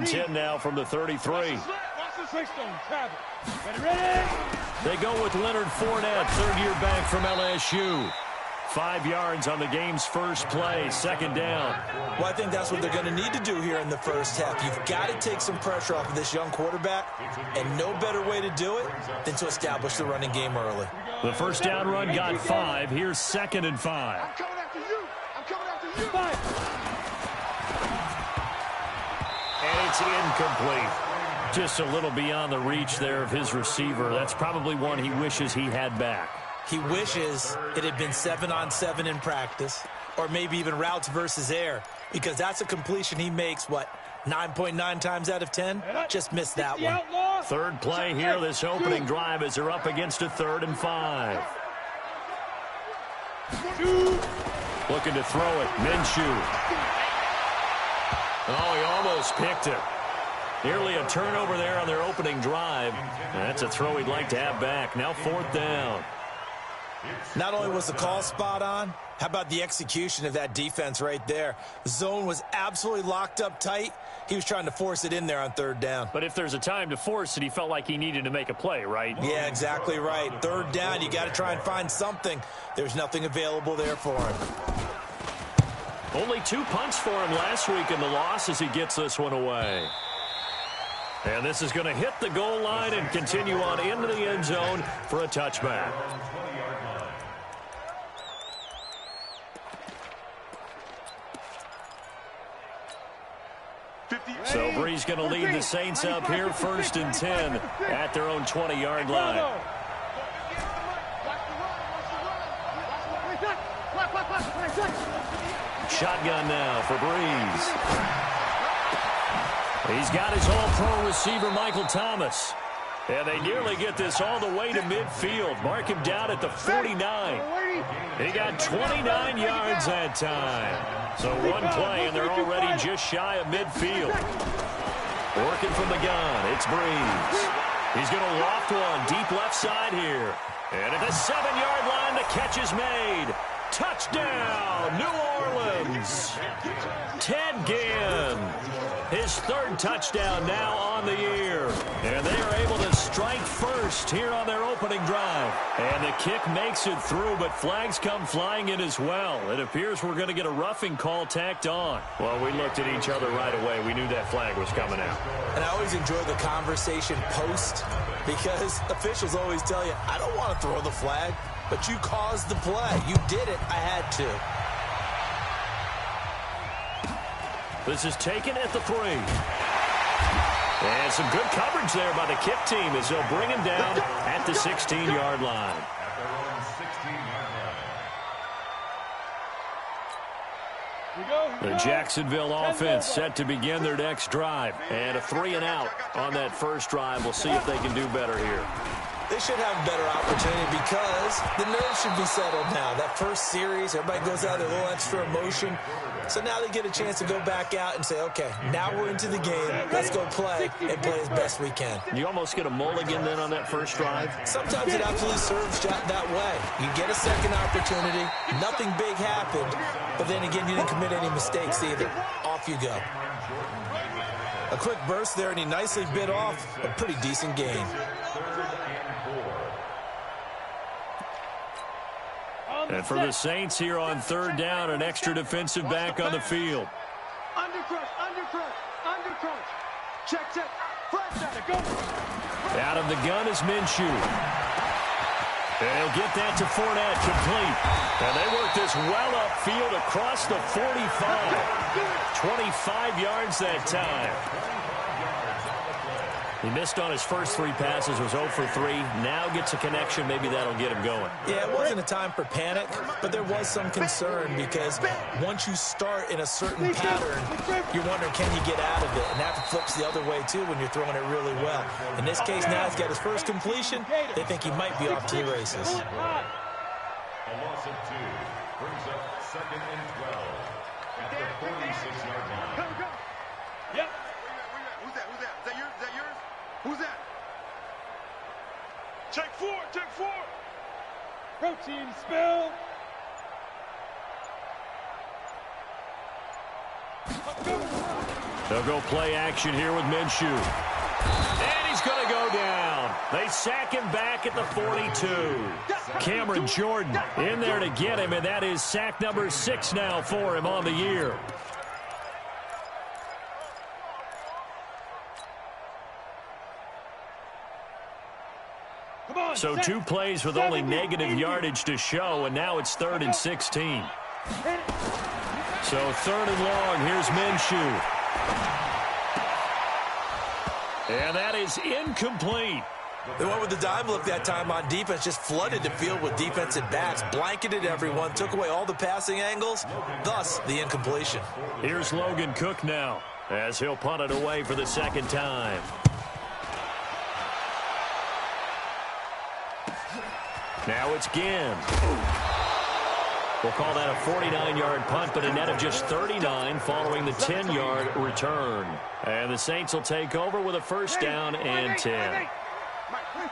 10 now from the 33. They go with Leonard Fournette, third-year back from LSU. 5 yards on the game's first play, second down. Well, I think that's what they're going to need to do here in the first half. You've got to take some pressure off of this young quarterback, and no better way to do it than to establish the running game early. The first down run got 5. Here's 2nd and 5. I'm coming after you. I'm coming after you. And it's incomplete. Just a little beyond the reach there of his receiver. That's probably one he wishes he had back. He wishes it had been 7-on-7 in practice, or maybe even routes versus air, because that's a completion he makes, 9.9 times out of 10? Just missed that one. Third play here, this opening drive, as they're up against a 3rd and 5. Looking to throw it, Minshew. Oh, he almost picked it. Nearly a turnover there on their opening drive. That's a throw he'd like to have back. Now 4th down. Not only was the call spot on, how about the execution of that defense right there? The zone was absolutely locked up tight. He was trying to force it in there on 3rd down. But if there's a time to force it, he felt like he needed to make a play, right? Yeah, exactly right. 3rd down, you got to try and find something. There's nothing available there for him. Only 2 punts for him last week in the loss as he gets this one away. And this is going to hit the goal line and continue on into the end zone for a touchback. So Bree's going to lead the Saints up here 1st and 10 at their own 20-yard line. Shotgun now for Breeze. He's got his all-pro receiver, Michael Thomas. And they nearly get this all the way to midfield. Mark him down at the 49. He got 29 yards that time. So one play, and they're already just shy of midfield. Working from the gun, it's Breeze. He's going to loft one deep left side here. And at the 7-yard line, the catch is made. Touchdown, New Orleans. Ted Ginn. His 3rd touchdown now on the year. And they are able to strike first here on their opening drive. And the kick makes it through, but flags come flying in as well. It appears we're going to get a roughing call tacked on. Well, we looked at each other right away. We knew that flag was coming out. And I always enjoy the conversation post, because officials always tell you, I don't want to throw the flag, but you caused the play. You did it. I had to. This is taken at the 3. And some good coverage there by the kick team as they'll bring him down at the 16-yard line. The Jacksonville offense set to begin their next drive. And a 3-and-out on that first drive. We'll see if they can do better here. They should have a better opportunity because the nerves should be settled now. That first series, everybody goes out with a little extra emotion. So now they get a chance to go back out and say, okay, now we're into the game. Let's go play and play as best we can. You almost get a mulligan then on that first drive? Sometimes it absolutely serves that way. You get a second opportunity. Nothing big happened. But then again, you didn't commit any mistakes either. Off you go. A quick burst there, and he nicely bit off a pretty decent gain. And for the Saints here on 3rd down, an extra defensive back on the field. Undercrush. Check. Flash out it, go. Out of the gun is Minshew. And he'll get that to Fournette, complete. And they work this well upfield across the 45. 25 yards that time. He missed on his first 3 passes, was 0 for 3. Now gets a connection. Maybe that'll get him going. Yeah, it wasn't a time for panic, but there was some concern because once you start in a certain pattern, you're wondering, can you get out of it? And that flips the other way, too, when you're throwing it really well. In this case, now he's got his first completion. They think he might be off to the races. A loss of 2 brings up 2nd and 12 at the 46-yard line. Yep. Who's that? Is that yours? Who's that? Check 4. Protein spill. They'll go play action here with Minshew. And he's going to go down. They sack him back at the 42. Cameron Jordan in there to get him, and that is sack number 6 now for him on the year. So 2 plays with only negative yardage to show, and now it's 3rd and 16. So 3rd and long, here's Minshew. And that is incomplete. They went with the dime look that time on defense, just flooded the field with defensive backs, blanketed everyone, took away all the passing angles, thus the incompletion. Here's Logan Cook now, as he'll punt it away for the 2nd time. Now it's Ginn. We'll call that a 49-yard punt, but a net of just 39 following the 10-yard return. And the Saints will take over with a 1st down and 10.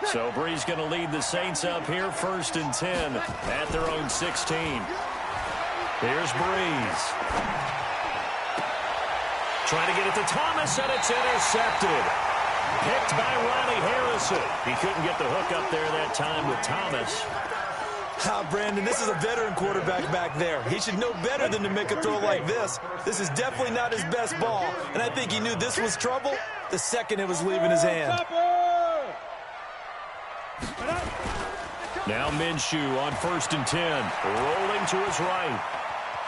So Bree's going to lead the Saints up here, 1st and 10 at their own 16. Here's Breeze. Trying to get it to Thomas, and it's intercepted. Picked by Riley Harrison. He couldn't get the hook up there that time with Thomas. Brandon, this is a veteran quarterback back there. He should know better than to make a throw like this. This is definitely not his best ball, and I think he knew this was trouble the second it was leaving his hand. Now Minshew on 1st and 10, rolling to his right.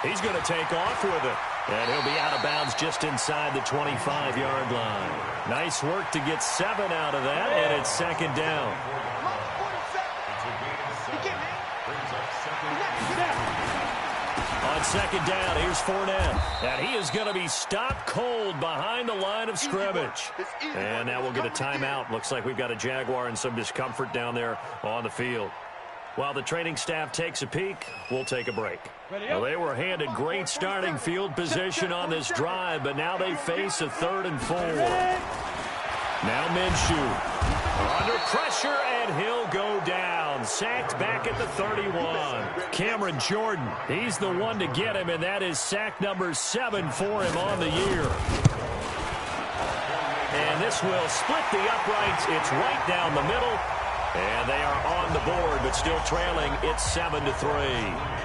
He's going to take off with it, and he'll be out of bounds just inside the 25-yard line. Nice work to get 7 out of that, and it's 2nd down. On 2nd down, here's Fournette. And he is going to be stopped cold behind the line of scrimmage. And now we'll get a timeout. Looks like we've got a Jaguar and some discomfort down there on the field. While the training staff takes a peek, we'll take a break. Well, they were handed great starting field position on this drive, but now they face a 3rd and 4. Now Minshew under pressure, and he'll go down. Sacked back at the 31. Cameron Jordan, he's the one to get him, and that is sack number 7 for him on the year. And this will split the uprights. It's right down the middle. And they are on the board, but still trailing. It's 7-3.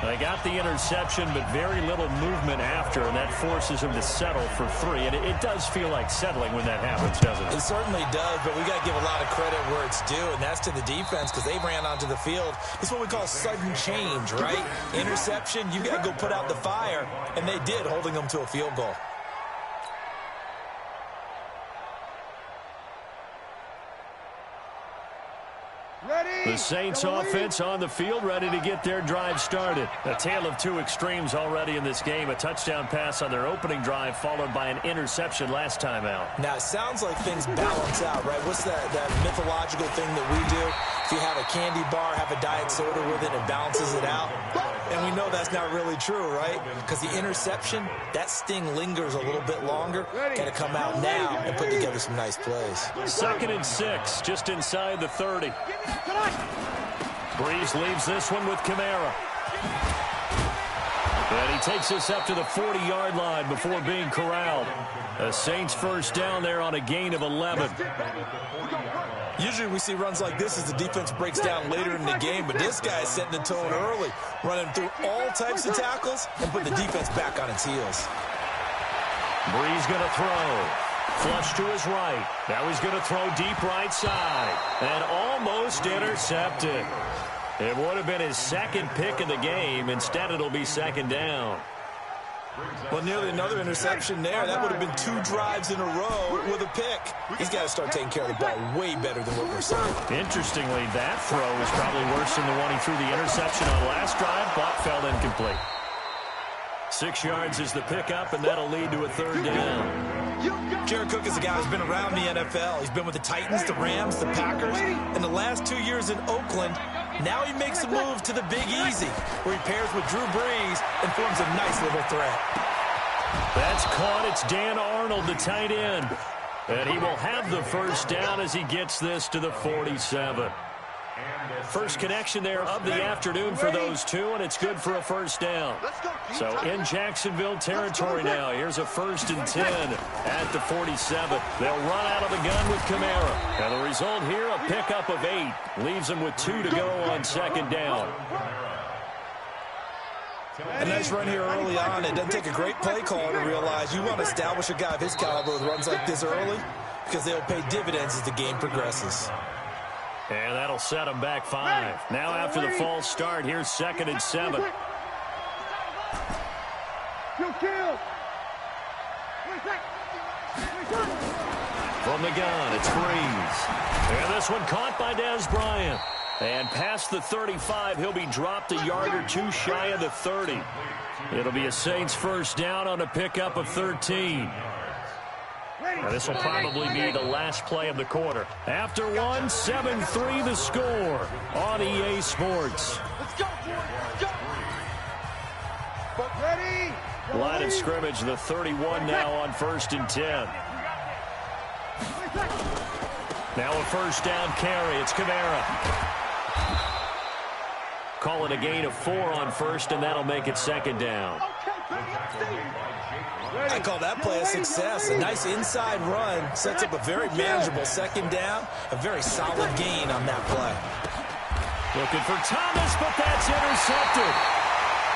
They got the interception, but very little movement after, and that forces them to settle for 3. And it does feel like settling when that happens, doesn't it? It certainly does, but we got to give a lot of credit where it's due, and that's to the defense because they ran onto the field. It's what we call sudden change, right? Interception, you got to go put out the fire, and they did, holding them to a field goal. The Saints offense on the field, ready to get their drive started. A tale of 2 extremes already in this game. A touchdown pass on their opening drive, followed by an interception last time out. Now, it sounds like things balance out, right? What's that mythological thing that we do? If you have a candy bar, have a diet soda with it, it balances it out. And we know that's not really true, right? Because the interception, that sting lingers a little bit longer. Got to come out now and put together some nice plays. 2nd and 6, just inside the 30. Breeze leaves this one with Kamara. And he takes us up to the 40-yard line before being corralled. A Saints 1st down there on a gain of 11. Usually we see runs like this as the defense breaks down later in the game, but this guy is setting the tone early, running through all types of tackles and putting the defense back on its heels. Breeze going to throw. Flush to his right. Now he's going to throw deep right side. And almost intercepted. It would have been his 2nd pick of the game. Instead, it'll be 2nd down. Well, nearly another interception there. That would have been 2 drives in a row with a pick. He's got to start taking care of the ball way better than what we're seeing. Interestingly, that throw is probably worse than the one he threw the interception on last drive, but fell incomplete. 6 yards is the pickup, and that'll lead to a 3rd down. Jared Cook is a guy who's been around the NFL. He's been with the Titans, the Rams, the Packers. In the last 2 years in Oakland, now he makes a move to the Big Easy, where he pairs with Drew Brees and forms a nice little threat. That's caught. It's Dan Arnold, the tight end. And he will have the 1st down as he gets this to the 47. First connection there of the afternoon for those two, and it's good for a first down. So in Jacksonville territory now. Here's a 1st and 10 at the 47. They'll run out of the gun with Kamara. And the result here, a pickup of 8. Leaves them with 2 to go on 2nd down. A nice run here early on. It doesn't take a great play call to realize you want to establish a guy of his caliber with runs like this early because they'll pay dividends as the game progresses. And that'll set them back 5. Now after the false start, here's 2nd and 7. From the gun, it's Breeze. And this one caught by Dez Bryant. And past the 35, he'll be dropped a yard or 2 shy of the 30. It'll be a Saints first down on a pickup of 13. And this will probably be the last play of the quarter. After one, 7-3 the score on EA Sports. Let's go, ready? Line of scrimmage, the 31 now on 1st and 10. Now a first down carry. It's Kamara. Call it a gain of 4 on 1st, and that'll make it 2nd down. I call that play a success. A nice inside run sets up a very manageable 2nd down. A very solid gain on that play. Looking for Thomas, but that's intercepted.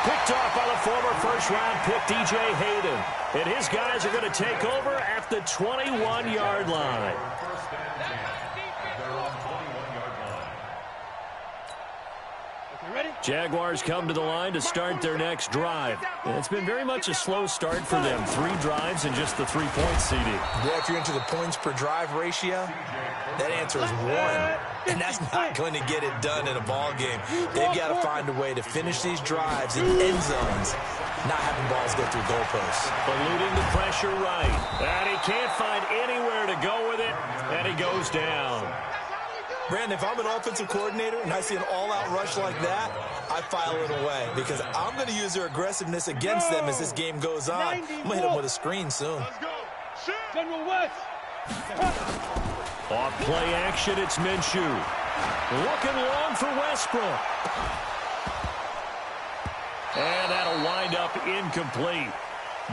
Picked off by the former first-round pick, DJ Hayden. And his guys are going to take over at the 21-yard line. Jaguars come to the line to start their next drive. And it's been very much a slow start for them. 3 drives and just the 3-point CD. Boy, if you're into the points per drive ratio, that answer is 1. And that's not going to get it done in a ball game. They've got to find a way to finish these drives in end zones, not having balls go through goalposts. Eluding the pressure right. And he can't find anywhere to go with it. And he goes down. Brandon, if I'm an offensive coordinator and I see an all-out rush like that, I file it away because I'm going to use their aggressiveness against them as this game goes on. I'm going to hit them with a screen soon. General West. Off play action, it's Minshew. Looking long for Westbrook. And that'll wind up incomplete.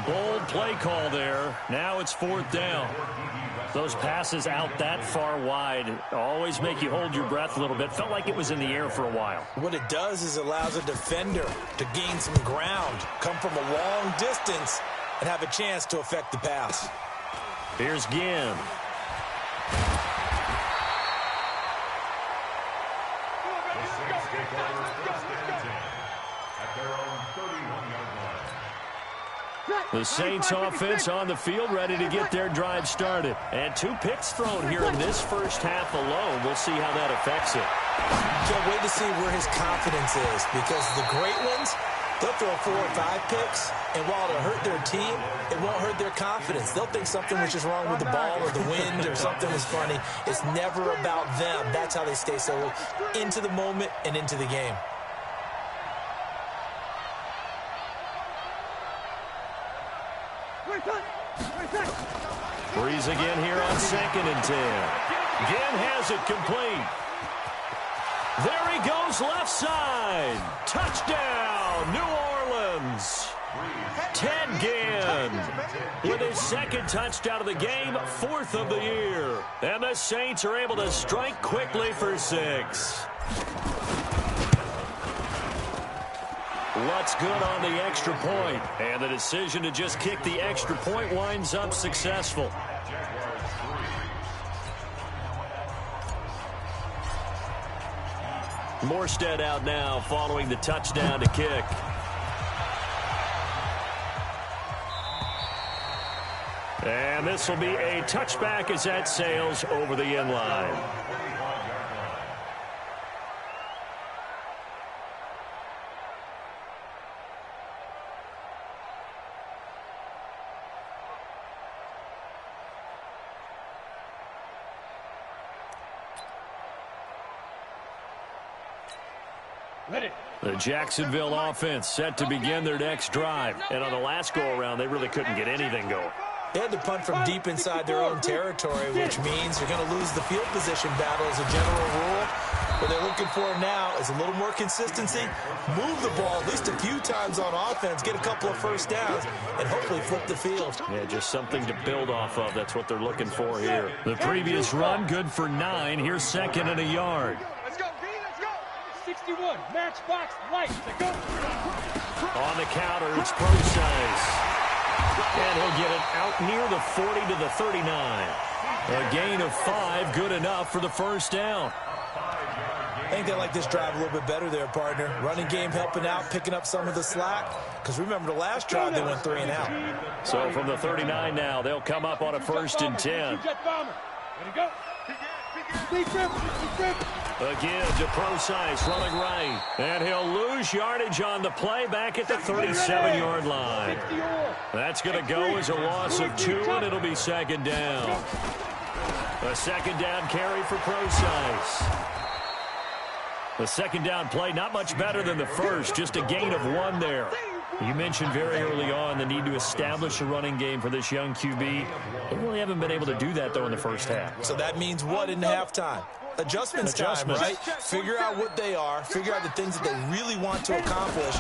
Bold play call there. Now it's 4th down. Those passes out that far wide always make you hold your breath a little bit. Felt like it was in the air for a while. What it does is it allows a defender to gain some ground, come from a long distance, and have a chance to affect the pass. Here's Ginn. The Saints offense on the field ready to get their drive started. And 2 picks thrown here in this first half alone. We'll see how that affects it. Can't wait to see where his confidence is because the great ones, they'll throw 4 or 5 picks, and while it'll hurt their team, it won't hurt their confidence. They'll think something was just wrong with the ball or the wind or something was funny. It's never about them. That's how they stay so into the moment and into the game. Breeze again here on 2nd and 10. Ginn has it complete. There he goes left side. Touchdown, New Orleans. Ted Ginn with his 2nd touchdown of the game, 4th of the year. And the Saints are able to strike quickly for 6. What's good on the extra point? And the decision to just kick the extra point winds up successful. Morstead out now following the touchdown to kick. And this will be a touchback as that sails over the end line. The Jacksonville offense set to begin their next drive. And on the last go-around, they really couldn't get anything going. They had to punt from deep inside their own territory, which means you're going to lose the field position battle as a general rule. What they're looking for now is a little more consistency, move the ball at least a few times on offense, get a couple of first downs, and hopefully flip the field. Yeah, just something to build off of. That's what they're looking for here. The previous run, good for 9. Here's 2nd and a yard. Let's go, B, let's go. 61, matchbox, light, let's go. On the counter, it's Procise. And he'll get it out near the 40 to the 39. A gain of 5, good enough for the first down. I think they like this drive a little bit better there, partner. Running game helping out, picking up some of the slack. Because remember, the last drive, they went 3 and out. So from the 39 now, they'll come up on a 1st and 10. Again to Procise running right. And he'll lose yardage on the play back at the 37-yard line. That's going to go as a loss of 2, and it'll be 2nd down. A 2nd down carry for Procise. The 2nd down play, not much better than the first, just a gain of 1 there. You mentioned very early on the need to establish a running game for this young QB. They really haven't been able to do that, though, in the first half. So that means what in halftime? Adjustments time, right? Figure out what they are, figure out the things that they really want to accomplish,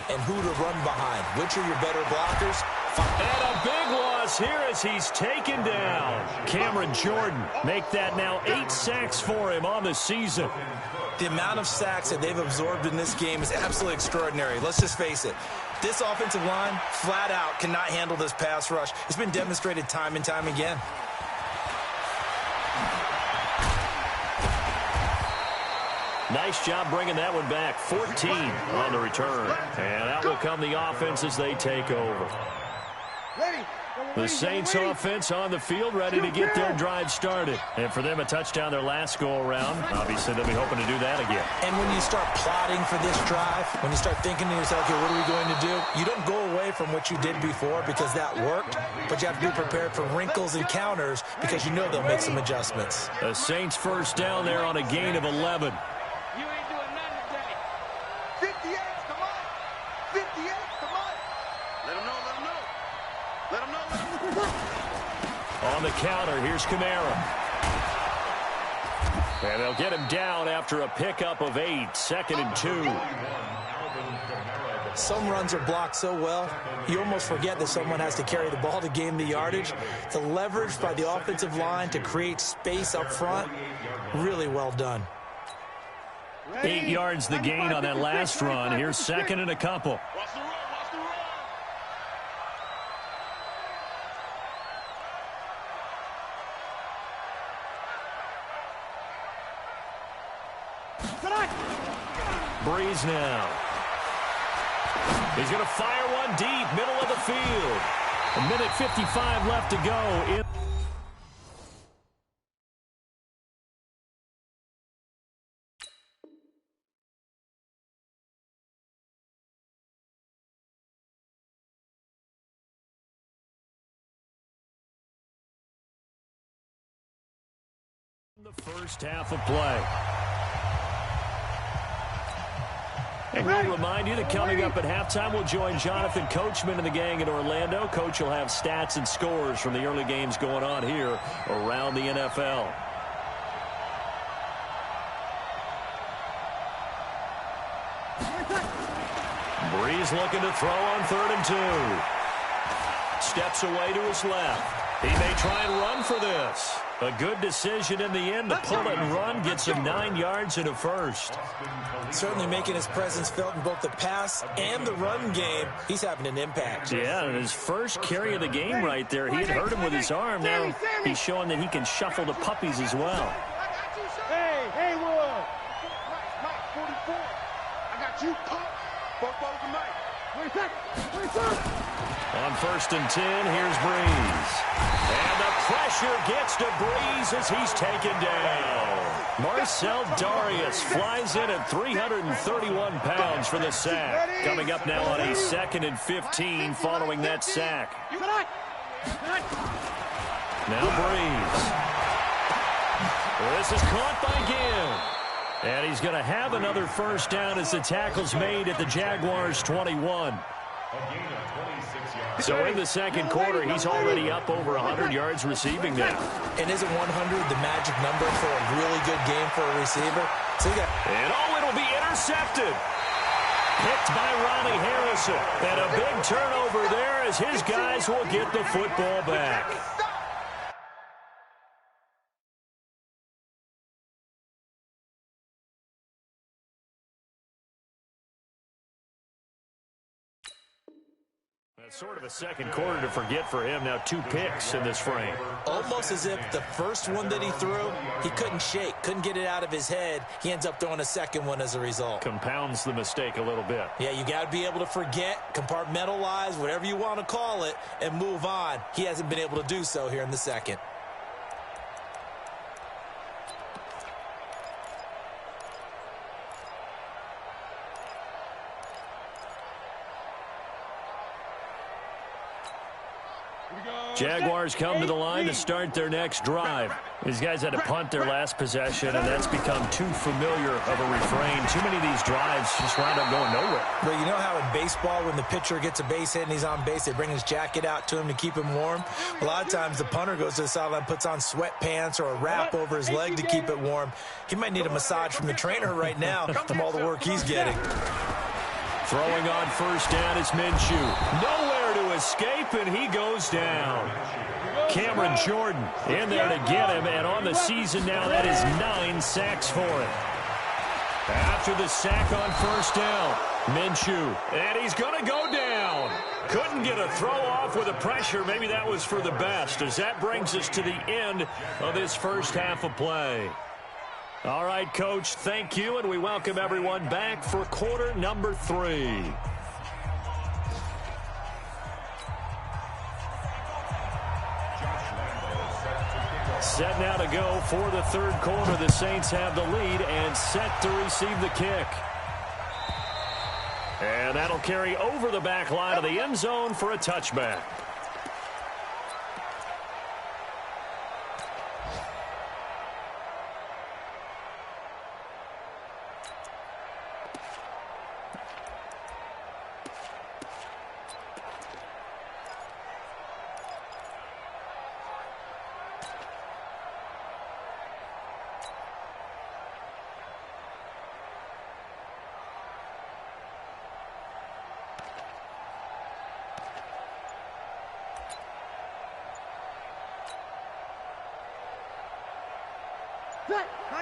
and who to run behind. Which are your better blockers? And a big loss here as he's taken down. Cameron Jordan, make that now 8 sacks for him on the season. The amount of sacks that they've absorbed in this game is absolutely extraordinary. Let's just face it. This offensive line, flat out, cannot handle this pass rush. It's been demonstrated time and time again. Nice job bringing that one back. 14 on the return. And out will come the offense as they take over. The Saints offense on the field, ready to get their drive started. And for them, a touchdown their last go-around. Obviously, they'll be hoping to do that again. And when you start plotting for this drive, when you start thinking to yourself, okay, what are we going to do? You don't go away from what you did before because that worked, but you have to be prepared for wrinkles and counters because you know they'll make some adjustments. The Saints first down there on a gain of 11. You ain't doing nothing today. 58, come on. 58, come on. Let him know, let him know. Let him know, let him know. On the counter, here's Kamara. And they'll get him down after a pickup of 8, 2nd and 2. Some runs are blocked so well, you almost forget that someone has to carry the ball to gain the yardage. The leverage by the offensive line to create space up front, really well done. 8 yards the gain on that last run. Here's 2nd and a couple. Breeze now. He's going to fire one deep, middle of the field. 1:55 left to go in the first half of play. And we'll remind you that coming up at halftime, we'll join Jonathan Coachman and the gang in Orlando. Coach will have stats and scores from the early games going on here around the NFL. Breeze looking to throw on 3rd and 2. Steps away to his left. He may try and run for this. A good decision in the end to pull it and run, gets him 9 yards and a first. Certainly making his presence felt in both the pass and the run game. He's having an impact. Yeah, and his first carry of the game right there, he had hurt him with his arm. Now he's showing that he can shuffle the puppies as well. Hey, Haywood. Mike, 44. I got you, pop. Both balls to Mike. 20 On 1st and 10, here's Breeze. And the pressure gets to Breeze as he's taken down. Marcel Darius flies in at 331 pounds for the sack. Coming up now on a 2nd and 15 following that sack. Now Breeze. This is caught by Gibb. And he's going to have another first down as the tackle's made at the Jaguars' 21. A gain of 26 yards. So in the second quarter, he's already up over 100 yards receiving now. And isn't 100 the magic number for a really good game for a receiver? So and it'll be intercepted. Picked by Ronnie Harrison. And a big turnover there as his guys will get the football back. That's sort of a second quarter to forget for him. Now 2 picks in this frame. Almost as if the first one that he threw, he couldn't shake, couldn't get it out of his head. He ends up throwing a second one as a result. Compounds the mistake a little bit. Yeah, you got to be able to forget, compartmentalize, whatever you want to call it, and move on. He hasn't been able to do so here in the second. Jaguars come to the line to start their next drive. These guys had to punt their last possession, and that's become too familiar of a refrain. Too many of these drives just wind up going nowhere. Well, you know how in baseball, when the pitcher gets a base hit and he's on base, they bring his jacket out to him to keep him warm? A lot of times the punter goes to the sideline, puts on sweatpants or a wrap over his leg to keep it warm. He might need a massage from the trainer right now from all the work he's getting. Throwing on first down is Minshew. Nowhere to escape, and he goes down. Cameron Jordan in there to get him, and on the season now, that is 9 sacks for him. After the sack on first down, Minshew, and he's going to go down. Couldn't get a throw off with the pressure. Maybe that was for the best, as that brings us to the end of this first half of play. All right, Coach, thank you, and we welcome everyone back for quarter number 3. Set now to go for the third quarter. The Saints have the lead and set to receive the kick. And that'll carry over the back line of the end zone for a touchback.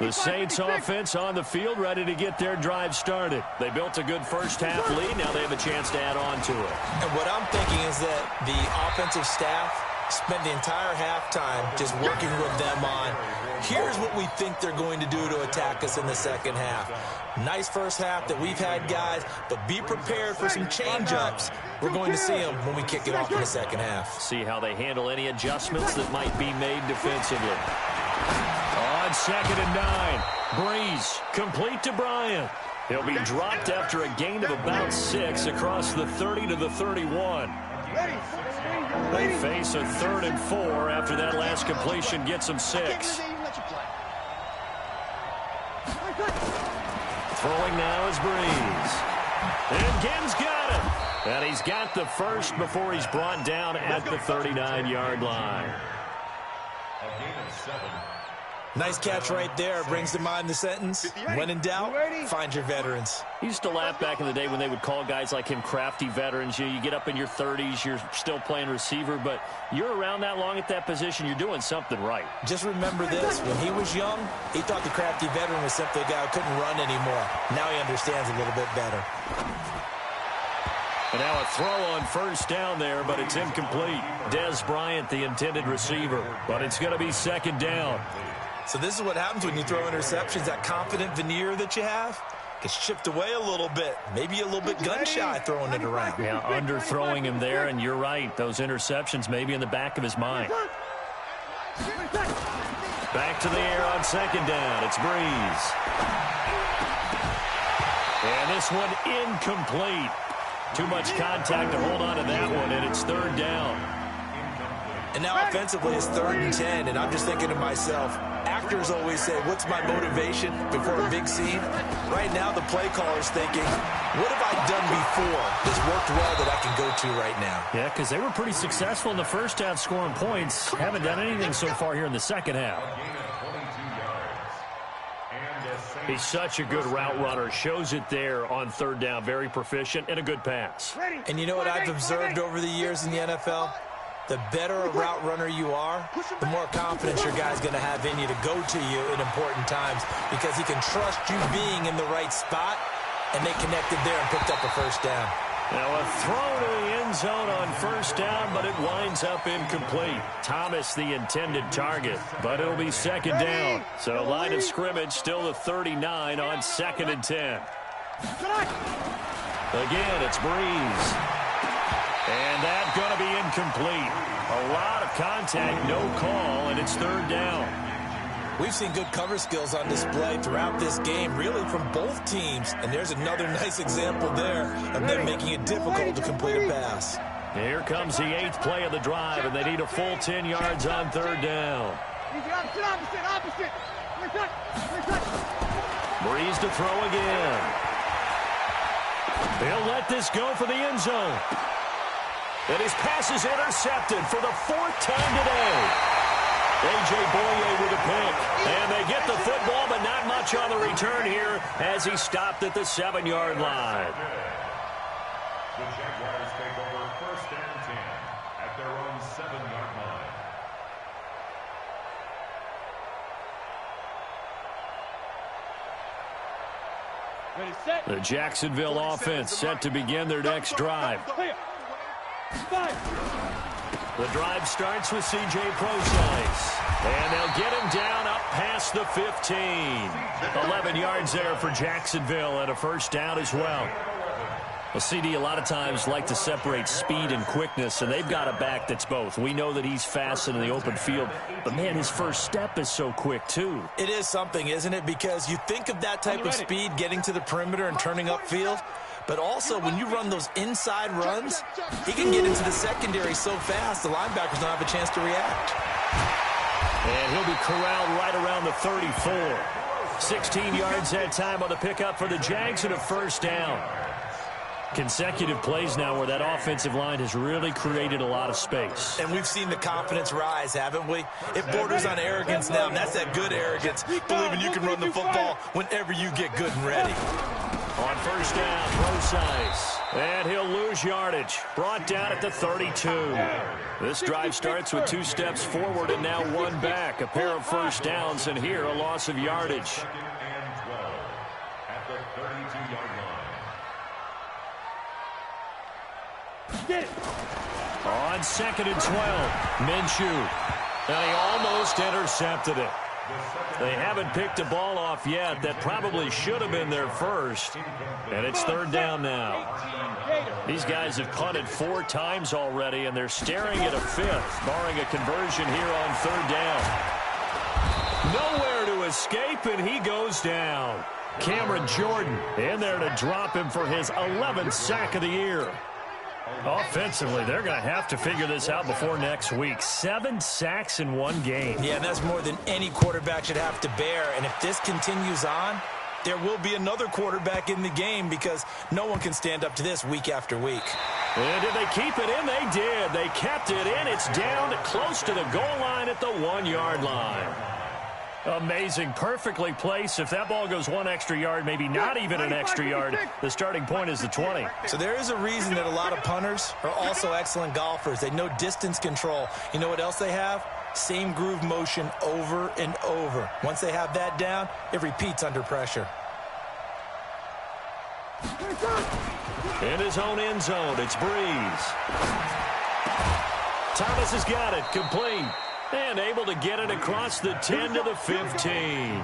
The Saints offense on the field, ready to get their drive started. They built a good first half lead. Now they have a chance to add on to it. And what I'm thinking is that the offensive staff spent the entire halftime just working with them on, here's what we think they're going to do to attack us in the second half. Nice first half that we've had, guys, but be prepared for some change-ups. We're going to see them when we kick it off in the second half. See how they handle any adjustments that might be made defensively. On 2nd and 9, Breeze complete to Bryant. He'll be dropped after a gain of about 6 across the 30 to the 31. They face a 3rd and 4 after that last completion gets them 6. Throwing now is Breeze. And Gibbs got him. And he's got the first before he's brought down at the 39-yard line. A gain of 7. Nice catch right there. Brings to mind the sentence, when in doubt, find your veterans. He used to laugh back in the day when they would call guys like him crafty veterans. You get up in your 30s, you're still playing receiver, but you're around that long at that position, you're doing something right. Just remember this. When he was young, he thought the crafty veteran was simply a guy who couldn't run anymore. Now he understands a little bit better. And now a throw on first down there, but it's incomplete. Des Bryant, the intended receiver, but it's going to be 2nd down. So this is what happens when you throw interceptions. That confident veneer that you have gets chipped away a little bit. Maybe a little bit gun-shy throwing it around. Yeah, underthrowing him there, and you're right. Those interceptions may be in the back of his mind. Back to the air on 2nd down. It's Breeze. And this one incomplete. Too much contact to hold on to that one, and it's 3rd down. And now offensively, it's 3rd and 10, and I'm just thinking to myself, actors always say, what's my motivation before a big scene? Right now, the play caller's thinking, what have I done before that's worked well that I can go to right now? Yeah, because they were pretty successful in the first half scoring points. Haven't done anything so far here in the second half. He's such a good route runner. Shows it there on 3rd down. Very proficient and a good pass. And you know what I've observed over the years in the NFL? The better a route runner you are, the more confidence your guy's going to have in you to go to you in important times because he can trust you being in the right spot, and they connected there and picked up a 1st down. Now a throw to the end zone on 1st down, but it winds up incomplete. Thomas the intended target, but it'll be 2nd down. So line of scrimmage still the 39 on 2nd and 10. Again, it's Breeze. And that's going to be incomplete. A lot of contact, no call, and it's 3rd down. We've seen good cover skills on display throughout this game, really from both teams. And there's another nice example there of them making it difficult to complete a pass. Here comes the 8th play of the drive, and they need a full 10 yards on 3rd down. Breeze to throw again. He'll let this go for the end zone. And his pass is intercepted for the 4th time today. A.J. Boye with a pick. And they get the football, but not much on the return here as he stopped at the 7-yard line. The Jaguars take over 1st and 10 at their own 7-yard line. Ready, set. The Jacksonville offense set to begin their next drive. The drive starts with C.J. Procise. And they'll get him down up past the 15. 11 yards there for Jacksonville and a 1st down as well. Well, CD, a lot of times like to separate speed and quickness, and they've got a back that's both. We know that he's fast in the open field, but, man, his first step is so quick, too. It is something, isn't it? Because you think of that type of speed getting to the perimeter and turning upfield, but also when you run those inside runs, he can get into the secondary so fast the linebackers don't have a chance to react. And he'll be corralled right around the 34. 16 yards that time on the pickup for the Jags and a 1st down. Consecutive plays now where that offensive line has really created a lot of space. And we've seen the confidence rise, haven't we? It borders on arrogance now, and that's that good arrogance, believing you can run the football whenever you get good and ready. On 1st down, Procise. And he'll lose yardage. Brought down at the 32. This drive starts with 2 steps forward and now 1 back. A pair of 1st downs, and here a loss of yardage. 2nd and 12 at the 32-yard line. Get it. On 2nd and 12, Minshew. And he almost intercepted it. They haven't picked a ball off yet. That probably should have been their first. And it's 3rd down now. These guys have punted 4 times already, and they're staring at a 5th, barring a conversion here on 3rd down. Nowhere to escape, and he goes down. Cameron Jordan in there to drop him for his 11th sack of the year. Offensively, they're going to have to figure this out before next week. 7 sacks in 1 game. Yeah, and that's more than any quarterback should have to bear. And if this continues on, there will be another quarterback in the game because no one can stand up to this week after week. And did they keep it in? They did. They kept it in. It's down close to the goal line at the 1-yard line. Amazing. Perfectly placed. If that ball goes 1 extra yard, maybe not even an extra yard, the starting point is the 20. So there is a reason that a lot of punters are also excellent golfers. They know distance control. You know what else they have? Same groove motion over and over. Once they have that down, it repeats under pressure. In his own end zone, it's Breeze. Thomas has got it. Complete. And able to get it across the 10 to the 15.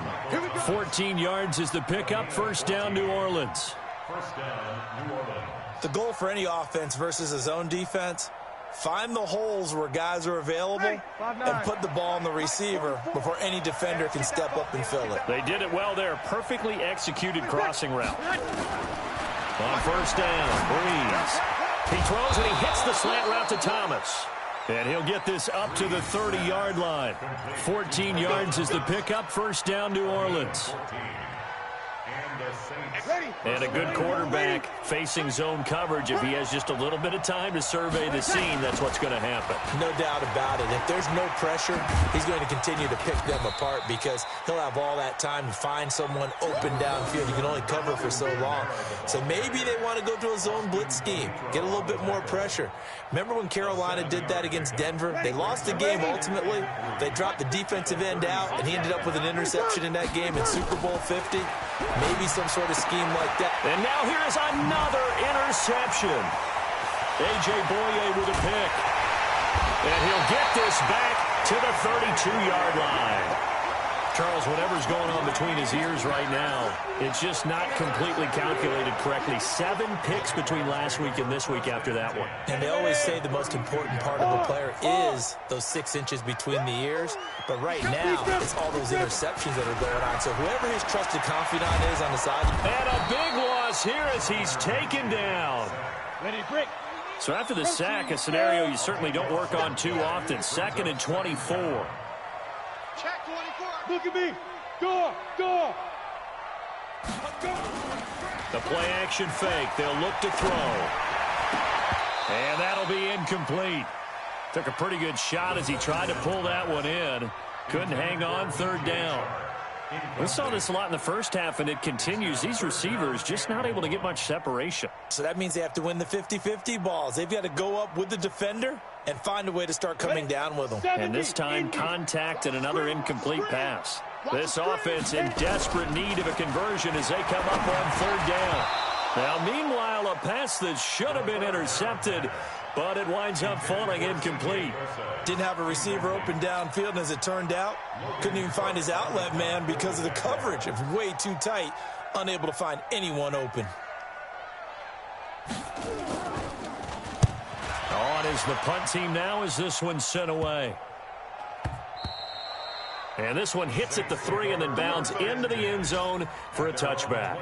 14 yards is the pickup. 1st down, New Orleans. 1st down, New Orleans. The goal for any offense versus a zone defense, find the holes where guys are available and put the ball on the receiver before any defender can step up and fill it. They did it well there. Perfectly executed crossing route. On 1st down, Breeze. He throws and he hits the slant route to Thomas. And he'll get this up to the 30-yard line. 14 yards is the pickup. First down, New Orleans. And a good quarterback facing zone coverage. If he has just a little bit of time to survey the scene, that's what's going to happen. No doubt about it. If there's no pressure, he's going to continue to pick them apart because he'll have all that time to find someone open downfield. You can only cover for so long. So maybe they want to go to a zone blitz scheme, get a little bit more pressure. Remember when Carolina did that against Denver? They lost the game ultimately. They dropped the defensive end out, and he ended up with an interception in that game in Super Bowl 50. Maybe some sort of scheme like that. And now here is another interception. A.J. Boye with a pick. And he'll get this back to the 32-yard line. Charles, whatever's going on between his ears right now, it's just not completely calculated correctly. 7 picks between last week and this week after that one. And they always say the most important part of a player is those 6 inches between the ears. But right now, it's all those interceptions that are going on. So whoever his trusted confidant is on the side. And a big loss here as he's taken down. Ready, break. So after the sack, a scenario you certainly don't work on too often. 2nd and 24. Check 24. Look at me. Go. The play-action fake. They'll look to throw. And that'll be incomplete. Took a pretty good shot as he tried to pull that one in. Couldn't hang on. 3rd down. We saw this a lot in the first half, and it continues. These receivers just not able to get much separation. So that means they have to win the 50-50 balls. They've got to go up with the defender and find a way to start coming down with them. And this time, contact and another incomplete pass. This offense in desperate need of a conversion as they come up on 3rd down. Now, meanwhile, a pass that should have been intercepted, but it winds up falling incomplete. Didn't have a receiver open downfield, and as it turned out, couldn't even find his outlet man because of the coverage. It was way too tight, unable to find anyone open. On is the punt team now as this one's sent away. And this one hits at the 3 and then bounds into the end zone for a touchback.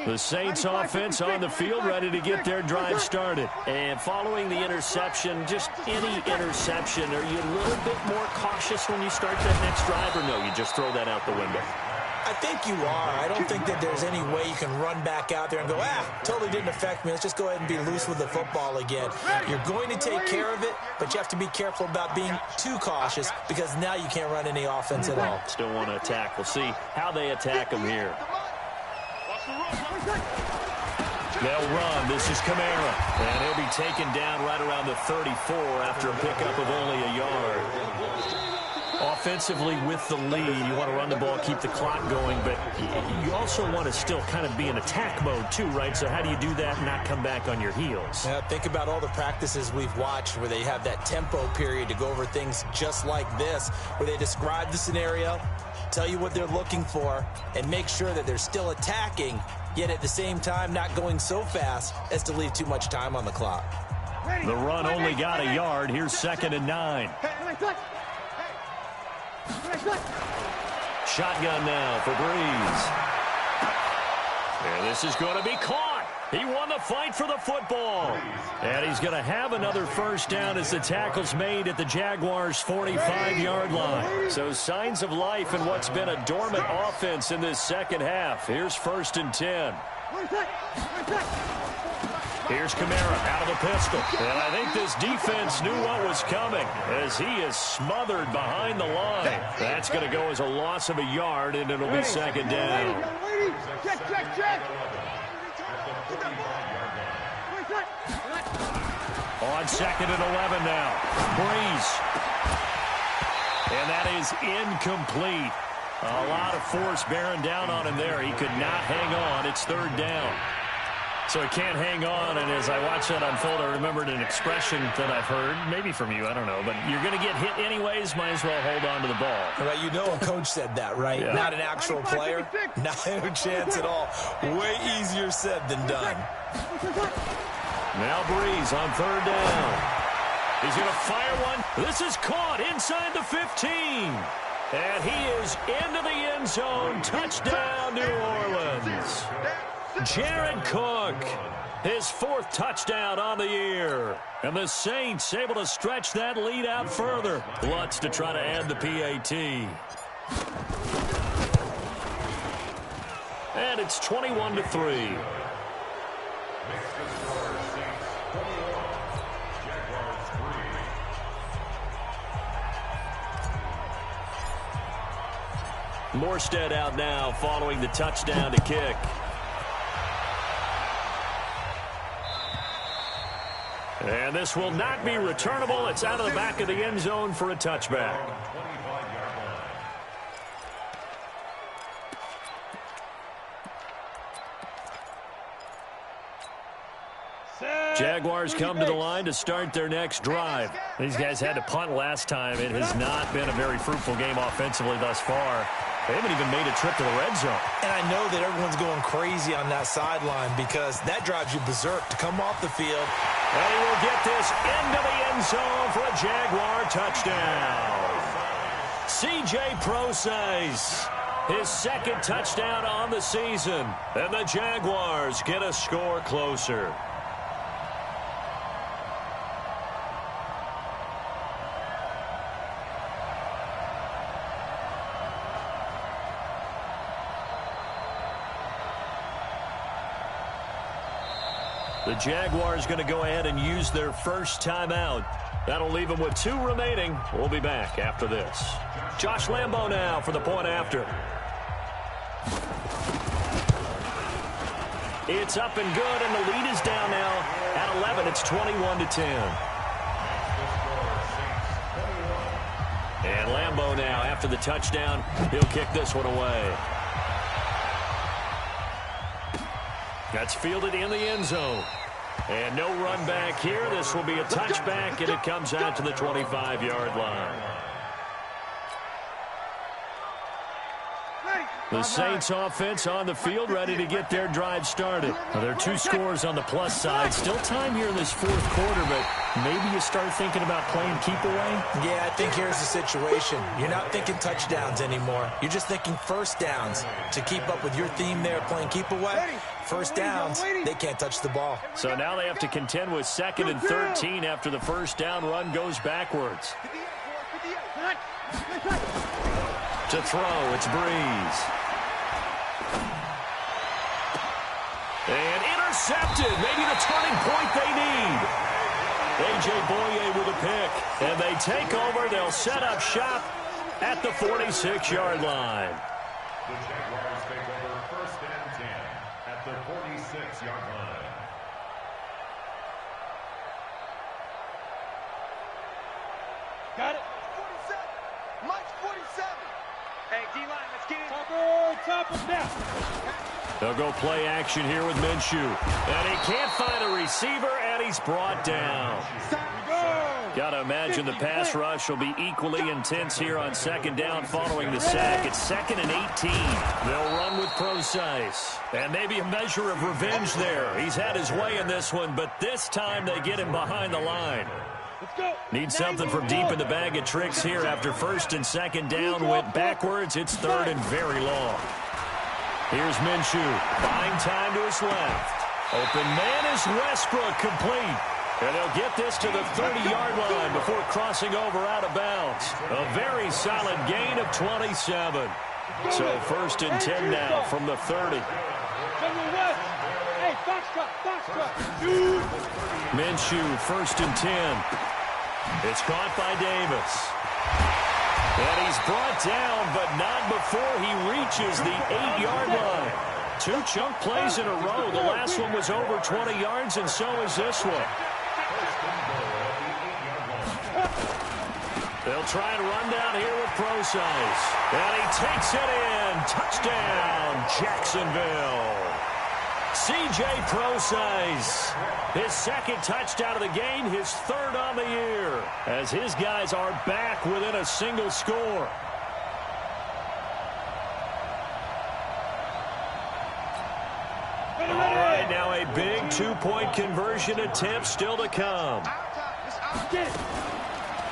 The Saints offense on the field, ready to get their drive started. And following the interception, just any interception, are you a little bit more cautious when you start that next drive, or no, you just throw that out the window? I think you are. I don't think that there's any way you can run back out there and go, totally didn't affect me. Let's just go ahead and be loose with the football again. You're going to take care of it, but you have to be careful about being too cautious because now you can't run any offense at all. Still want to attack. We'll see how they attack them here. They'll run. This is Kamara. And he'll be taken down right around the 34 after a pickup of only a yard. Offensively with the lead, you want to run the ball, keep the clock going, but you also want to still kind of be in attack mode too, right? So how do you do that and not come back on your heels? Yeah, think about all the practices we've watched where they have that tempo period to go over things just like this, where they describe the scenario, tell you what they're looking for, and make sure that they're still attacking, yet at the same time not going so fast as to leave too much time on the clock. The run only got a yard. Here's 2nd and 9. Shotgun now for Breeze. And this is going to be caught. He won the fight for the football. And he's going to have another first down as the tackle's made at the Jaguars' 45-yard line. So signs of life in what's been a dormant offense in this second half. Here's 1st and 10. Here's Kamara out of the pistol. And I think this defense knew what was coming as he is smothered behind the line. That's going to go as a loss of a yard, and it'll be 2nd down. Check. On 2nd and 11 now. Breeze. And that is incomplete. A lot of force bearing down on him there. He could not hang on. It's 3rd down. So he can't hang on, and as I watch that unfold, I remembered an expression that I've heard, maybe from you, I don't know, but you're going to get hit anyways, might as well hold on to the ball. Right, you know a coach said that, right? Yeah. Not an actual player. Not a chance at all. Way easier said than done. Now Breeze on 3rd down. He's going to fire one. This is caught inside the 15. And he is into the end zone. Touchdown, New Orleans. Jared Cook, his 4th touchdown on the year. And the Saints able to stretch that lead out further. Lutz to try to add the PAT. And it's 21-3. Morstead out now following the touchdown to kick. And this will not be returnable. It's out of the back of the end zone for a touchback. Jaguars come to the line to start their next drive. These guys had to punt last time. It has not been a very fruitful game offensively thus far. They haven't even made a trip to the red zone. And I know that everyone's going crazy on that sideline because that drives you berserk to come off the field. And he will get this into the end zone for a Jaguar touchdown. C.J. Procise, his 2nd touchdown on the season. And the Jaguars get a score closer. The Jaguars going to go ahead and use their first timeout. That'll leave them with 2 remaining. We'll be back after this. Josh Lambo now for the point after. It's up and good, and the lead is down now at 11. It's 21-10. And Lambo now, after the touchdown, he'll kick this one away. That's fielded in the end zone. And no run back here. This will be a touchback, and it comes out to the 25-yard line. The Saints offense on the field ready to get their drive started. Now, there are 2 scores on the plus side. Still time here in this 4th quarter, but maybe you start thinking about playing keep away? Yeah, I think here's the situation. You're not thinking touchdowns anymore. You're just thinking first downs. To keep up with your theme there, playing keep away, first downs, they can't touch the ball. So now they have to contend with 2nd and 13 after the first down run goes backwards. To throw, it's Breeze. And intercepted. Maybe the turning point they need. A.J. Boye with a pick. And they take over. They'll set up shop at the 46-yard line. The Jaguars take over 1st and 10 at the 46-yard line. Got it. 47. Mike's 47. Hey, D-line, let's get it. Top of now. They'll go play action here with Minshew. And he can't find a receiver, and he's brought down. Got to imagine the pass rush will be equally intense here on 2nd down following the sack. It's 2nd and 18. They'll run with Procise. And maybe a measure of revenge there. He's had his way in this one, but this time they get him behind the line. Need something from deep in the bag of tricks here after 1st and 2nd down went backwards. It's 3rd and very long. Here's Minshew, buying time to his left. Open man is Westbrook, complete. And they'll get this to the 30-yard line before crossing over out of bounds. A very solid gain of 27. So 1st and 10 now from the 30. Hey, Foxtrot. Minshew, 1st and 10. It's caught by Davis. And he's brought down, but not before he reaches the 8-yard line. 2 chunk plays in a row. The last one was over 20 yards, and so is this one. They'll try and run down here with Procise. And he takes it in. Touchdown, Jacksonville. C.J. Procise, his 2nd touchdown of the game, his 3rd on the year, as his guys are back within a single score. All right, now a big 2-point conversion attempt still to come.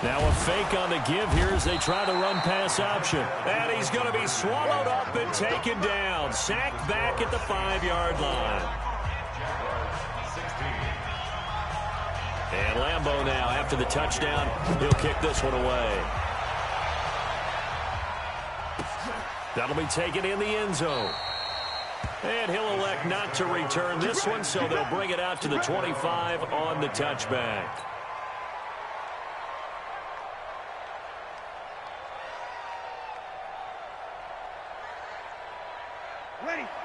Now a fake on the give here as they try the run pass option. And he's going to be swallowed up and taken down. Sacked back at the 5-yard line. And Lambeau now, after the touchdown, he'll kick this one away. That'll be taken in the end zone. And he'll elect not to return this one, so they'll bring it out to the 25 on the touchback.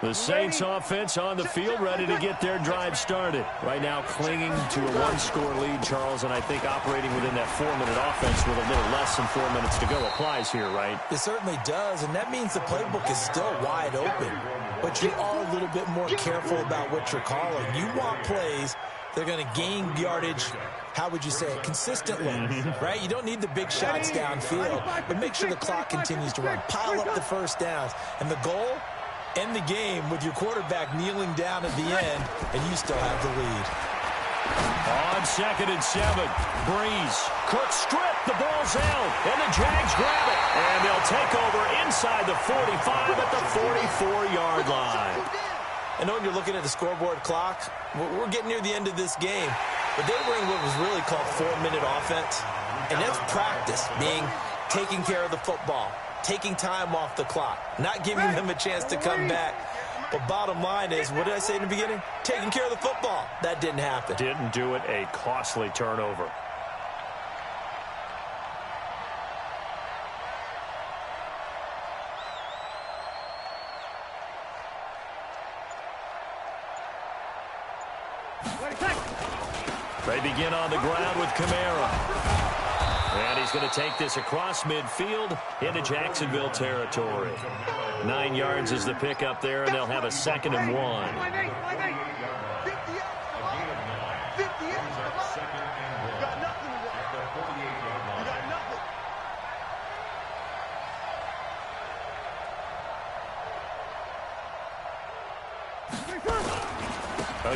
The Saints offense on the field, ready to get their drive started. Right now clinging to a 1-score lead, Charles, and I think operating within that 4-minute offense with a little less than 4 minutes to go applies here, right? It certainly does, and that means the playbook is still wide open. But you are a little bit more careful about what you're calling. You want plays that are going to gain yardage, how would you say it, consistently, right? You don't need the big shots downfield, but make sure the clock continues to run. Pile up the first downs, and the goal, end the game with your quarterback kneeling down at the end, and you still have the lead. On 2nd and 7, Breeze. Cook strip, the ball's out, and the Jags grab it. And they'll take over inside the 45 at the 44-yard line. I know when you're looking at the scoreboard clock, we're getting near the end of this game, but they were in what was really called 4-minute offense, and that's practice, being taking care of the football, taking time off the clock, not giving them a chance to come back. But bottom line is, what did I say in the beginning? Taking care of the football. That didn't happen. Didn't do it, a costly turnover. They begin on the ground with Kamara. And he's going to take this across midfield into Jacksonville territory. 9 yards is the pickup there, and they'll have a 2nd and 1.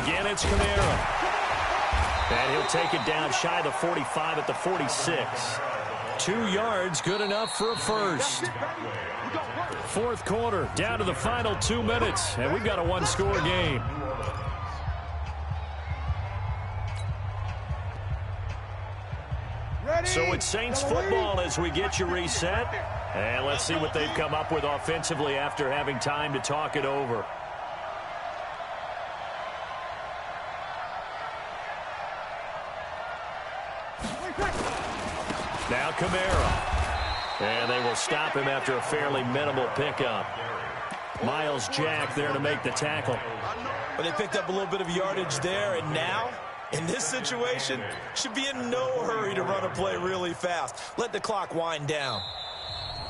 Again, it's Kamara. And he'll take it down shy of the 45 at the 46. 2 yards, good enough for a first. 4th quarter, down to the final 2 minutes, and we've got a 1-score game. So it's Saints football as we get you reset. And let's see what they've come up with offensively after having time to talk it over. Now Kamara. And they will stop him after a fairly minimal pickup. Miles Jack there to make the tackle. Well, they picked up a little bit of yardage there, and now, in this situation, should be in no hurry to run a play really fast. Let the clock wind down.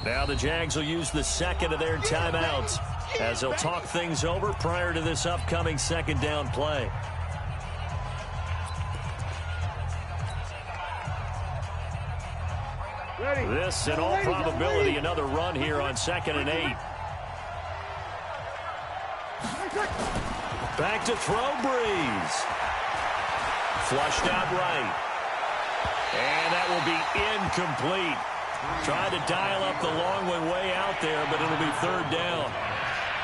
Now the Jags will use the 2nd of their timeouts as they'll talk things over prior to this upcoming 2nd down play. This, in all probability, another run here on 2nd and 8. Back to throw, Breeze. Flushed out right. And that will be incomplete. Trying to dial up the long one way out there, but it'll be 3rd down.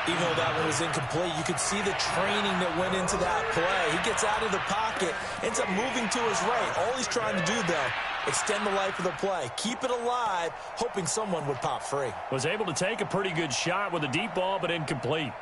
Even though that one was incomplete, you could see the training that went into that play. He gets out of the pocket, ends up moving to his right. All he's trying to do, though, extend the life of the play. Keep it alive, hoping someone would pop free. Was able to take a pretty good shot with a deep ball, but incomplete.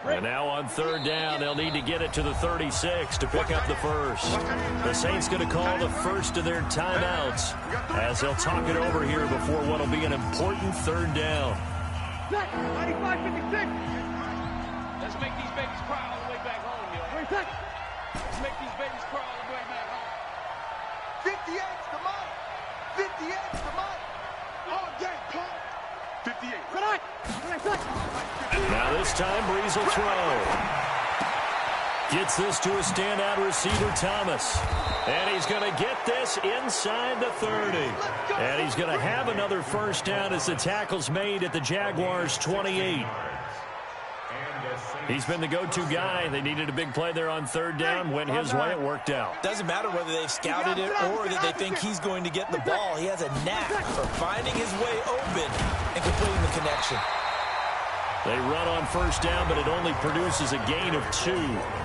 And now on 3rd down, they'll need to get it to the 36 to pick up the first. The Saints going to call the first of their timeouts as they'll talk it over here before what will be an important 3rd down. 95-56. Let's make these babies cry all the way back home, yo. Let's make these babies cry all the way back home. 58's the mark. 58 for Mike. All day, punk. 58. Now this time, Breeze will throw. Gets this to a standout receiver, Thomas. And he's going to get this inside the 30. And he's going to have another first down as the tackle's made at the Jaguars' 28. He's been the go-to guy. They needed a big play there on third down. Went his way. It worked out. Doesn't matter whether they've scouted it or that they think he's going to get the ball. He has a knack for finding his way open and completing the connection. They run on first down, but it only produces a gain of 2.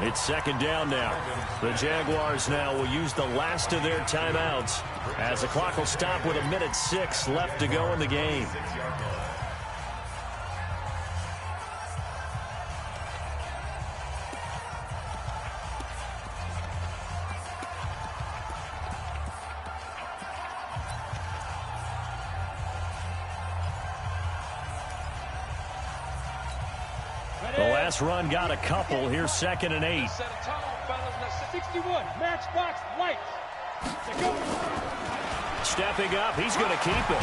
It's second down now. The Jaguars now will use the last of their timeouts as the clock will stop with 1:06 left to go in the game. The last run got a couple. Here's 2nd and 8. 61, matchbox lights. Stepping up, he's going to keep it.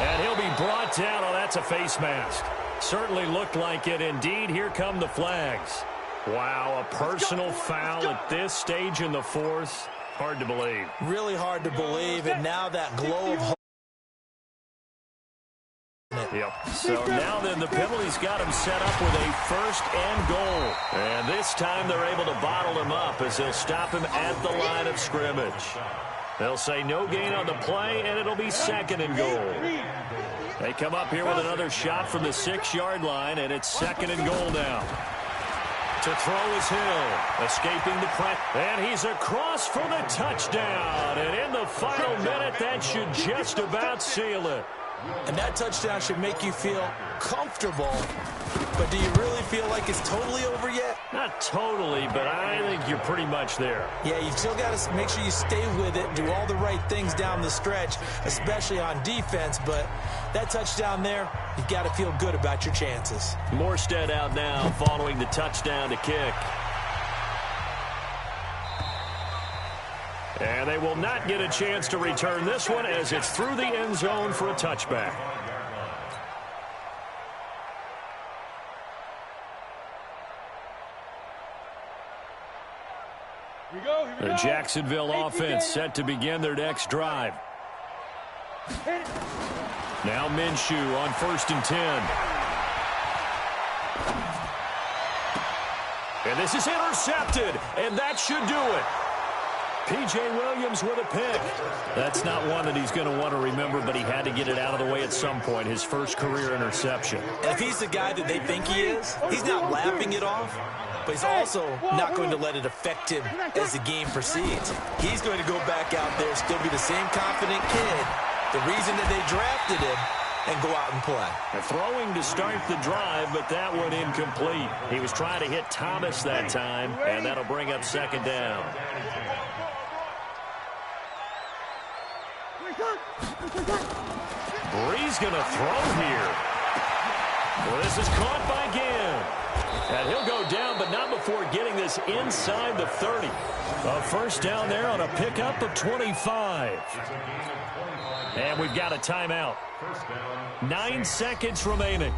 And he'll be brought down. Oh, that's a face mask. Certainly looked like it. Indeed, here come the flags. Wow, a personal foul at this stage in the fourth. Hard to believe. Really hard to believe, and now that glow of hope. Yep. So now then the penalty's got him set up with a 1st and goal. And this time they're able to bottle him up as they'll stop him at the line of scrimmage. They'll say no gain on the play, and it'll be 2nd and goal. They come up here with another shot from the 6-yard line, and it's 2nd and goal now. To throw is Hill, escaping the press, and he's across for the touchdown. And in the final minute, that should just about seal it. And that touchdown should make you feel comfortable. But do you really feel like it's totally over yet? Not totally, but I think you're pretty much there. Yeah, you've still got to make sure you stay with it and do all the right things down the stretch, especially on defense. But that touchdown there, you've got to feel good about your chances. Morstead out now following the touchdown to kick. And they will not get a chance to return this one as it's through the end zone for a touchback. The Jacksonville offense set to begin their next drive. Now Minshew on 1st and 10. And this is intercepted, and that should do it. P.J. Williams with a pick. That's not one that he's going to want to remember, but he had to get it out of the way at some point. His first career interception. And if he's the guy that they think he is, he's not laughing it off, but he's also not going to let it affect him as the game proceeds. He's going to go back out there, still be the same confident kid, the reason that they drafted him, and go out and play. Throwing to start the drive, but that one incomplete. He was trying to hit Thomas that time, and that'll bring up 2nd down. Breeze going to throw here. Well, this is caught by Ginn. And he'll go down, but not before getting this inside the 30. A first down there on a pickup of 25. And we've got a timeout. 9 seconds remaining.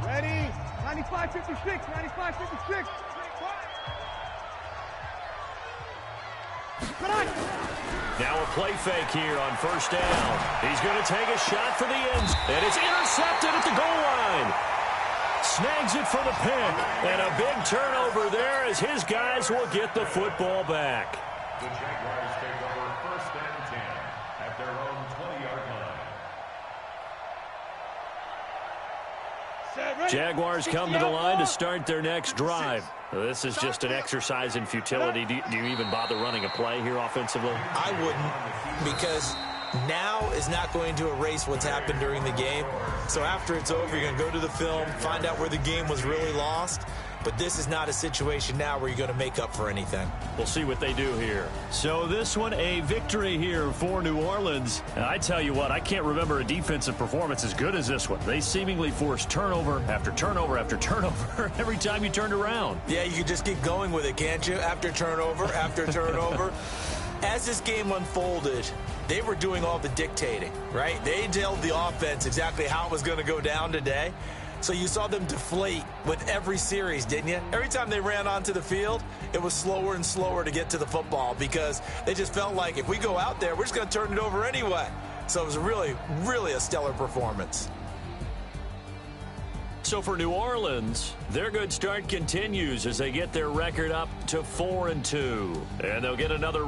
Ready? 95-56, 95-56. Now a play fake here on first down. He's going to take a shot for the ends, and it's intercepted at the goal line. Snags it for the pick, and a big turnover there as his guys will get the football back. The Jaguars take over 1st and 10 at their own 20-yard line. Jaguars come to the line to start their next drive. This is just an exercise in futility. Do you even bother running a play here offensively? I wouldn't, because now is not going to erase what's happened during the game. So after it's over, you're going to go to the film, find out where the game was really lost, But this is not a situation now where you're going to make up for anything. We'll see what they do here. So this one, a victory here for New Orleans. And I tell you what, I can't remember a defensive performance as good as this one. They seemingly forced turnover after turnover after turnover every time you turned around. Yeah, you can just keep going with it, can't you? After turnover, after turnover. As this game unfolded, they were doing all the dictating, right? They told the offense exactly how it was going to go down today. So you saw them deflate with every series, didn't you? Every time they ran onto the field, it was slower and slower to get to the football because they just felt like if we go out there, we're just going to turn it over anyway. So it was really, really a stellar performance. So for New Orleans, their good start continues as they get their record up to 4-2. And they'll get another